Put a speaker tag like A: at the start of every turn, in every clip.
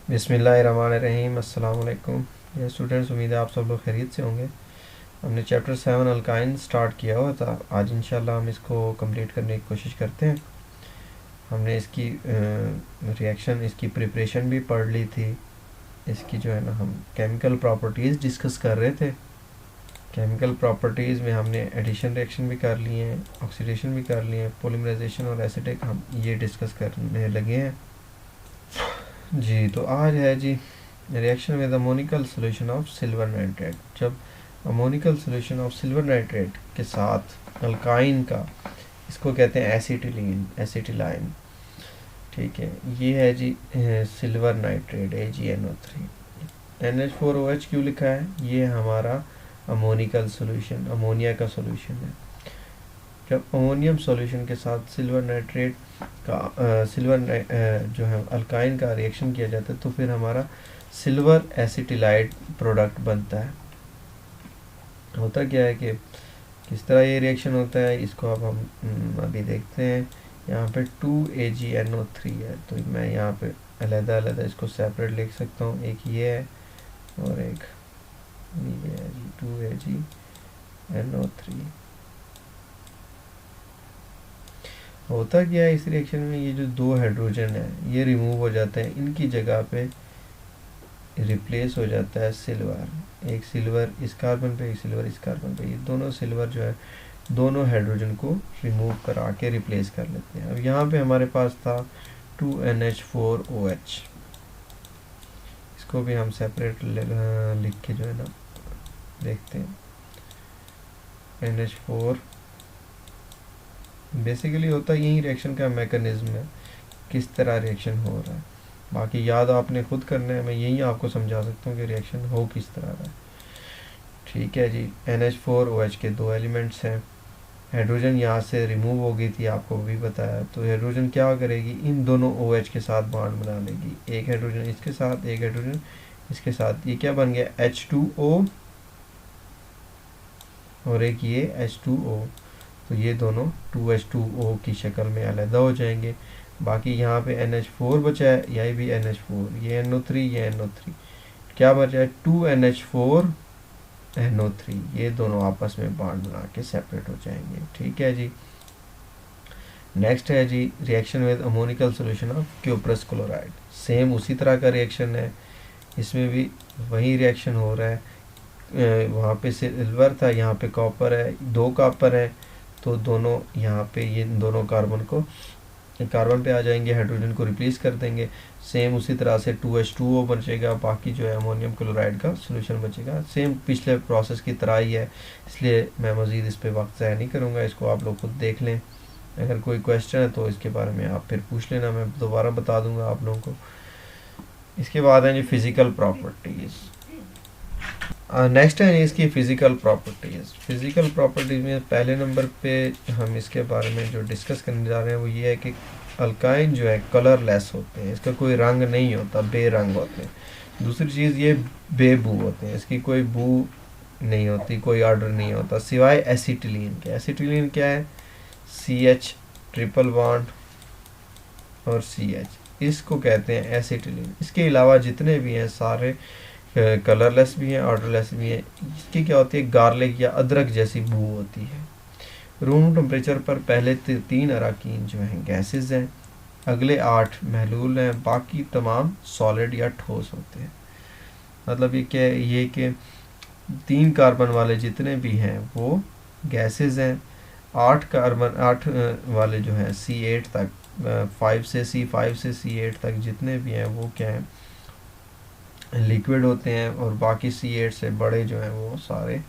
A: बिस्मिल्लाहिर्रहमानिर्रहीम। अस्सलाम वालेकुम। ये स्टूडेंट्स, उम्मीद है आप सब लोग खैरियत से होंगे। हमने चैप्टर 7 अल्काइन स्टार्ट किया हुआ था। आज इंशाल्लाह हम इसको कंप्लीट करने की कोशिश करते हैं। हमने इसकी रिएक्शन, इसकी प्रिपरेशन भी पढ़ ली थी। इसकी जो है ना, हम केमिकल प्रॉपर्टीज़ डिस्कस कर रहे थे। केमिकल प्रॉपर्टीज़ में हमने एडिशन रिएक्शन भी कर लिए हैं, ऑक्सीडेशन भी कर लिए हैं, पॉलीमराइजेशन और एसिडिक हम ये डिस्कस करने लगे हैं जी। तो आज है जी reaction with ammoniacal solution of silver nitrate. जब ammoniacal solution of silver nitrate के साथ अल्काइन का, इसको कहते हैं एसिटिलीन, एसिटिलाइन। ठीक है, ये है G silver nitrate AgNO3। NH4OH क्यों लिखा है? ये हमारा अमोनिकल सोल्यूशन, अमोनिया का सोल्यूशन है। जब अमोनियम सॉल्यूशन के साथ सिल्वर नाइट्रेट का जो है अल्काइन का रिएक्शन किया जाता है, तो फिर हमारा सिल्वर एसिटिलाइड प्रोडक्ट बनता है। होता क्या है कि किस तरह ये रिएक्शन होता है, इसको अब हम अभी देखते हैं। यहाँ पे 2AgNO3 है, तो मैं यहाँ पे अलग-अलग इसको सेपरेट लिख सकता हूँ। एक ये है और एक ये है जी 2AgNO3। होता क्या है इस रिएक्शन में, ये जो दो हाइड्रोजन है ये रिमूव हो जाते हैं, इनकी जगह पे रिप्लेस हो जाता है सिल्वर। एक सिल्वर इस कार्बन पे, एक सिल्वर इस कार्बन पे। ये दोनों सिल्वर जो है दोनों हाइड्रोजन को रिमूव करा के रिप्लेस कर लेते हैं। अब यहाँ पे हमारे पास था 2NH4OH। इसको भी हम सेपरेट लिख के जो है ना देखते हैं। NH4 बेसिकली होता यही रिएक्शन का मैकेनिज्म है, किस तरह रिएक्शन हो रहा है। बाकी याद आपने खुद करना है, मैं यही आपको समझा सकता हूँ कि रिएक्शन हो किस तरह का है। ठीक है जी। NH4OH के दो एलिमेंट्स हैं। हाइड्रोजन यहाँ से रिमूव हो गई थी, आपको भी बताया। तो हाइड्रोजन क्या करेगी, इन दोनों OH के साथ बॉन्ड बना लेगी। एक हाइड्रोजन इसके साथ, एक हाइड्रोजन इसके साथ। ये क्या बन गया, H2O, और एक ये H2O। तो ये दोनों 2H2O की शक्ल में अलहदा हो जाएंगे। बाकी यहाँ पे NH4 बचा है, यही भी NH4, ये NO3, ये NO3। क्या बचा है, 2NH4NO3। ये दोनों आपस में बॉन्ड बना के सेपरेट हो जाएंगे। ठीक है जी। नेक्स्ट है जी reaction with ammoniacal solution of cuprous chloride. Same उसी तरह का रिएक्शन है, इसमें भी वही रिएक्शन हो रहा है। वहाँ पे सिल्वर था, यहाँ पे कॉपर है, दो कॉपर है, तो दोनों यहाँ पे ये दोनों कार्बन पे आ जाएंगे, हाइड्रोजन को रिप्लेस कर देंगे। सेम उसी तरह से 2H2O बचेगा, बाकी जो है अमोनियम क्लोराइड का सोल्यूशन बचेगा। सेम पिछले प्रोसेस की तरह ही है, इसलिए मैं मज़ीद इस पर वक्त ज़ाया नहीं करूँगा। इसको आप लोग खुद देख लें। अगर कोई क्वेश्चन है तो इसके बारे में आप फिर पूछ लेना, मैं दोबारा बता दूँगा आप लोगों को। इसके बाद है जी फिज़िकल प्रॉपर्टीज़। नेक्स्ट है इसकी फ़िज़िकल प्रॉपर्टीज़। फ़िज़िकल प्रॉपर्टीज़ में पहले नंबर पे हम इसके बारे में जो डिस्कस करने जा रहे हैं वो ये है कि अल्काइन जो है कलरलेस होते हैं, इसका कोई रंग नहीं होता, बेरंग होते हैं। दूसरी चीज़ ये बेबू होते हैं, इसकी कोई बू नहीं होती, कोई ऑर्डर नहीं होता, सिवाय एसिटिलीन के। एसिटिलीन क्या है, CH ट्रिपल बॉन्ड और CH, इसको कहते हैं एसिटिलीन। इसके अलावा जितने भी हैं सारे कलरलेस भी हैं, ऑर्डरलेस भी हैं। इसकी क्या होती है, गार्लिक या अदरक जैसी बू होती है। रूम टेम्परेचर पर पहले 3 अराकीन जो हैं गैसेस हैं, अगले 8 महलूल हैं, बाकी तमाम सॉलिड या ठोस होते हैं। मतलब ये क्या है, ये कि 3 कार्बन वाले जितने भी हैं वो गैसेस हैं। 8 वाले जो हैं C8 तक, 5 से C8 तक जितने भी हैं वो क्या है, लिक्विड होते हैं। और बाकी C8 से बड़े जो हैं वो सारे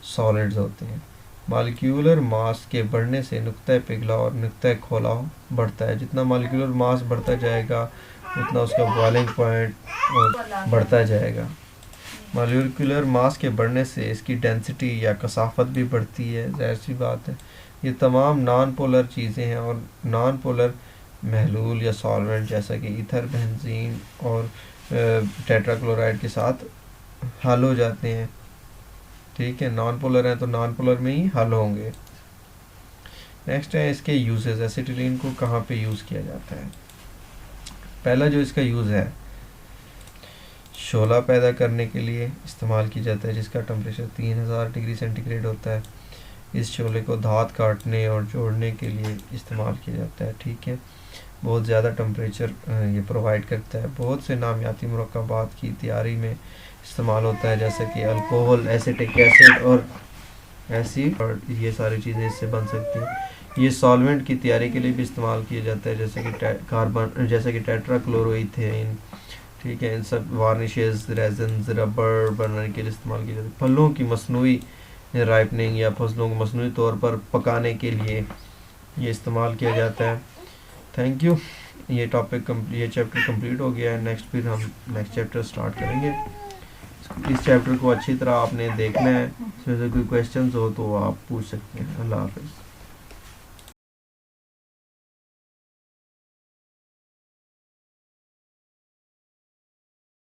A: सॉलिड्स होते हैं। मॉलिक्यूलर मास के बढ़ने से नुक्ता पिघला और नुक्ता खोलाव बढ़ता है। जितना मॉलिक्यूलर मास बढ़ता जाएगा उतना उसका बॉइलिंग पॉइंट बढ़ता जाएगा। मॉलिक्यूलर मास के बढ़ने से इसकी डेंसिटी या कसाफत भी बढ़ती है, ज़ाहिर सी बात है। ये तमाम नॉन पोलर चीज़ें हैं, और नॉन पोलर महलूल या सॉल्वेंट जैसा कि ईथर, बेंजीन और टेट्राक्लोराइड के साथ हल हो जाते हैं। ठीक है, नॉन पोलर हैं तो नॉन पोलर में ही हल होंगे। नेक्स्ट है इसके यूजेस। एसिटिलीन को कहाँ पे यूज़ किया जाता है। पहला जो इसका यूज़ है शोला पैदा करने के लिए इस्तेमाल की जाता है, जिसका टेम्परेचर 3000 डिग्री सेंटीग्रेड होता है। इस शोले को धात काटने और जोड़ने के लिए इस्तेमाल किया जाता है। ठीक है, बहुत ज़्यादा टेम्परेचर ये प्रोवाइड करता है। बहुत से नामियाती मुरक्कबात की तैयारी में इस्तेमाल होता है, जैसे कि अल्कोहल, एसिटिक एसिड और एसिड, और ये सारी चीज़ें इससे बन सकती हैं। ये सॉल्वेंट की तैयारी के लिए भी इस्तेमाल किया जाता है, जैसे कि कार्बन, जैसे कि टेट्राक्लोरोइथेन। ठीक है, इन सब वार्निशेस, रेजन्स, रबर बनाने के लिए इस्तेमाल किया जाता है। फलों की मसनूई राइपनिंग या फसलों को मसनूई तौर पर पकाने के लिए ये इस्तेमाल किया जाता है। Thank you. ये चैप्टर कंप्लीट हो गया है। नेक्स्ट फिर हम नेक्स्ट चैप्टर स्टार्ट करेंगे। इस चैप्टर को अच्छी तरह आपने देखना है। इसमें से कोई क्वेश्चंस हो तो आप पूछ सकते हैं। अल्लाह हाफ़िज़।